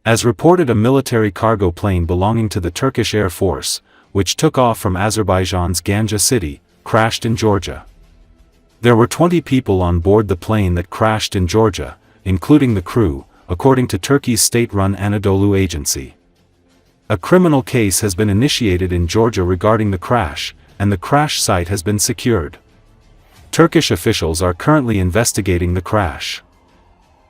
As reported, a military cargo plane belonging to the Turkish Air Force, which took off from Azerbaijan's Ganja city, crashed in Georgia. There were 20 people on board the plane that crashed in Georgia, including the crew, according to Turkey's state-run Anadolu agency. A criminal case has been initiated in Georgia regarding the crash, and the crash site has been secured. Turkish officials are currently investigating the crash.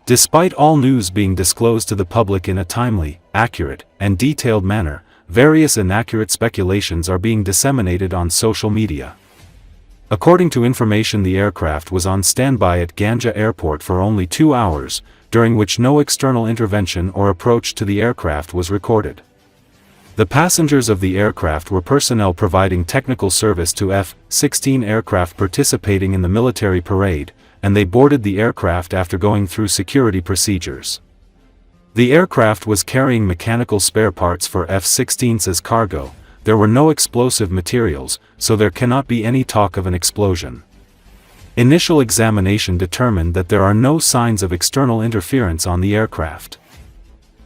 Despite all news being disclosed to the public in a timely, accurate, and detailed manner, various inaccurate speculations are being disseminated on social media. According to information, the aircraft was on standby at Ganja airport for only 2 hours, during which no external intervention or approach to the aircraft was recorded. The passengers of the aircraft were personnel providing technical service to F-16 aircraft participating in the military parade, and they boarded the aircraft after going through security procedures. The aircraft was carrying mechanical spare parts for F-16s as cargo. There were no explosive materials, so there cannot be any talk of an explosion. Initial examination determined that there are no signs of external interference on the aircraft.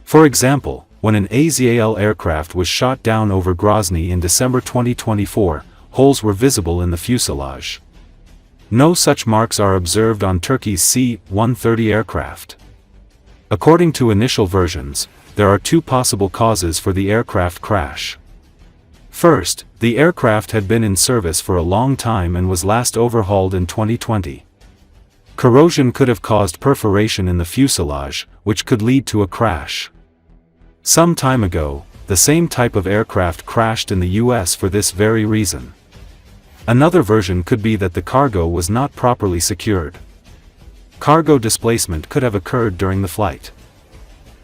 For example, when an AZAL aircraft was shot down over Grozny in December 2024, holes were visible in the fuselage. No such marks are observed on Turkey's C-130 aircraft. According to initial versions, there are 2 possible causes for the aircraft crash. First, the aircraft had been in service for a long time and was last overhauled in 2020. Corrosion could have caused perforation in the fuselage, which could lead to a crash. Some time ago, the same type of aircraft crashed in the US for this very reason. Another version could be that the cargo was not properly secured. Cargo displacement could have occurred during the flight.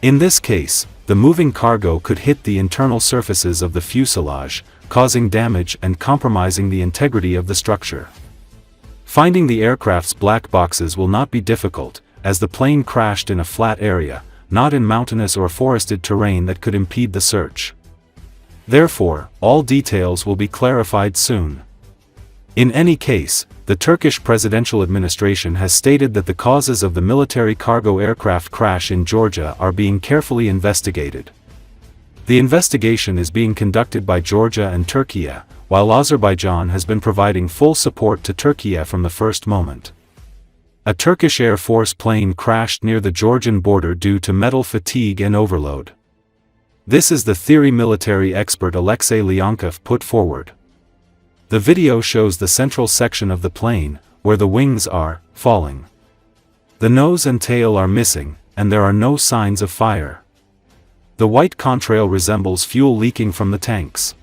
In this case, the moving cargo could hit the internal surfaces of the fuselage, causing damage and compromising the integrity of the structure. Finding the aircraft's black boxes will not be difficult, as the plane crashed in a flat area, not in mountainous or forested terrain that could impede the search. Therefore, all details will be clarified soon. In any case, the Turkish presidential administration has stated that the causes of the military cargo aircraft crash in Georgia are being carefully investigated. The investigation is being conducted by Georgia and Turkey, while Azerbaijan has been providing full support to Turkey from the first moment. A Turkish Air Force plane crashed near the Georgian border due to metal fatigue and overload. This is the theory military expert Alexei Leonkov put forward. The video shows the central section of the plane, where the wings are falling. The nose and tail are missing, and there are no signs of fire. The white contrail resembles fuel leaking from the tanks.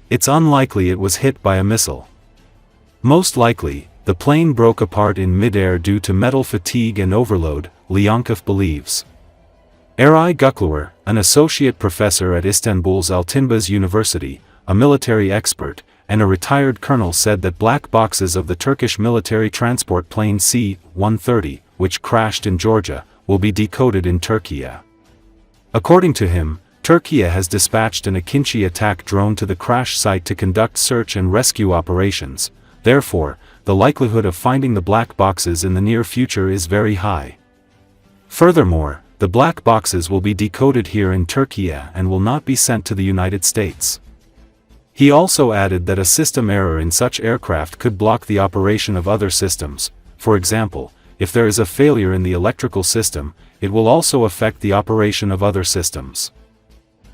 It's unlikely it was hit by a missile. Most likely, the plane broke apart in mid-air due to metal fatigue and overload, Leonkov believes. Eray Gukluer, an associate professor at Istanbul's Altinbaz University, a military expert, and a retired colonel, said that black boxes of the Turkish military transport plane C-130, which crashed in Georgia, will be decoded in Turkey. According to him, Turkey has dispatched an Akinci attack drone to the crash site to conduct search and rescue operations. Therefore, the likelihood of finding the black boxes in the near future is very high. Furthermore, the black boxes will be decoded here in Turkey and will not be sent to the United States. He also added that a system error in such aircraft could block the operation of other systems. For example, if there is a failure in the electrical system, it will also affect the operation of other systems.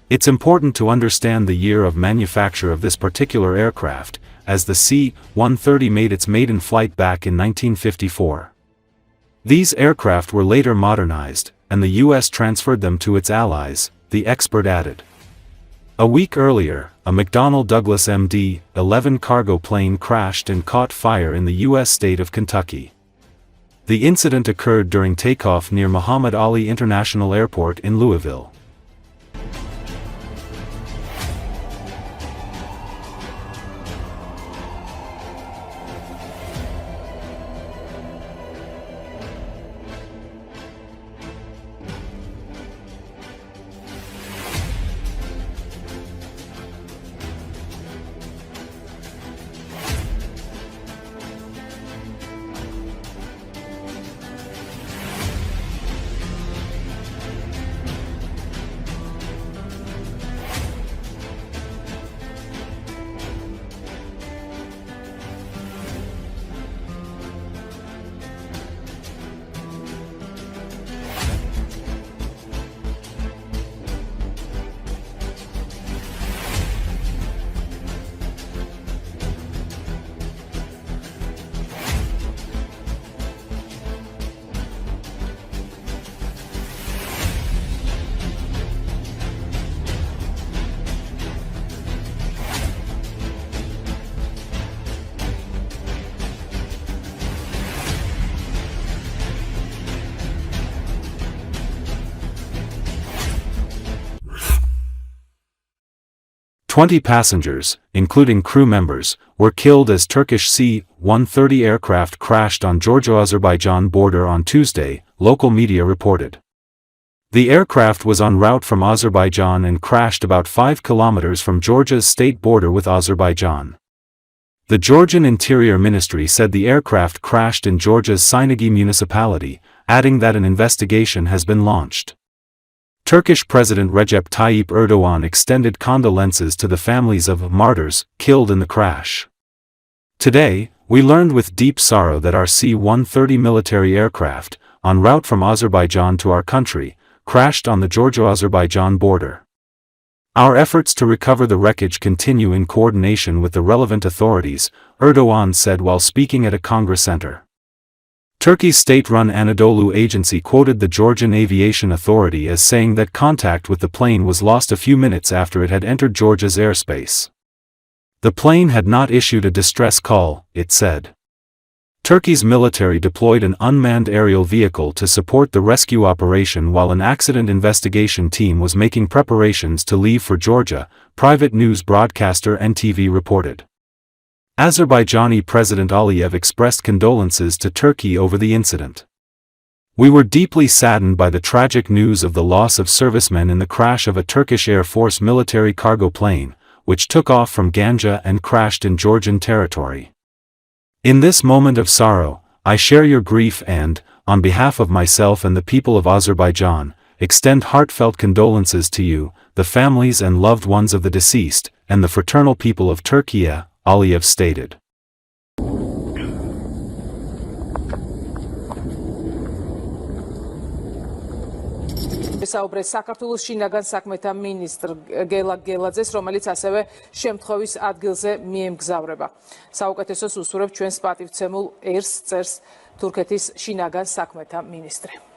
It's important to understand the year of manufacture of this particular aircraft, as the C-130 made its maiden flight back in 1954. These aircraft were later modernized, and the US transferred them to its allies, the expert added. A week earlier, a McDonnell Douglas MD-11 cargo plane crashed and caught fire in the U.S. state of Kentucky. The incident occurred during takeoff near Muhammad Ali International Airport in Louisville. 20 passengers, including crew members, were killed as Turkish C-130 aircraft crashed on Georgia-Azerbaijan border on Tuesday, local media reported. The aircraft was en route from Azerbaijan and crashed about 5 kilometers from Georgia's state border with Azerbaijan. The Georgian Interior Ministry said the aircraft crashed in Georgia's Sinagi municipality, adding that an investigation has been launched. Turkish President Recep Tayyip Erdogan extended condolences to the families of martyrs killed in the crash. Today, we learned with deep sorrow that our C-130 military aircraft, en route from Azerbaijan to our country, crashed on the Georgia-Azerbaijan border. Our efforts to recover the wreckage continue in coordination with the relevant authorities, Erdogan said while speaking at a Congress center. Turkey's state-run Anadolu agency quoted the Georgian Aviation Authority as saying that contact with the plane was lost a few minutes after it had entered Georgia's airspace. The plane had not issued a distress call, it said. Turkey's military deployed an unmanned aerial vehicle to support the rescue operation while an accident investigation team was making preparations to leave for Georgia, private news broadcaster NTV reported. Azerbaijani President Aliyev expressed condolences to Turkey over the incident. We were deeply saddened by the tragic news of the loss of servicemen in the crash of a Turkish Air Force military cargo plane, which took off from Ganja and crashed in Georgian territory. In this moment of sorrow, I share your grief and, on behalf of myself and the people of Azerbaijan, extend heartfelt condolences to you, the families and loved ones of the deceased, and the fraternal people of Turkey, Aliyev stated. საუბრეს საქართველოს შინაგან საქმეთა მინისტრ გელად გელაძეს, რომელიც ასევე შემთხვევის ადგილზე მიემგზავრება. საუკეთესოს უსურვებ ჩვენს პატივცემულ ერს წერს თურქეთის შინაგან საქმეთა მინისტრი.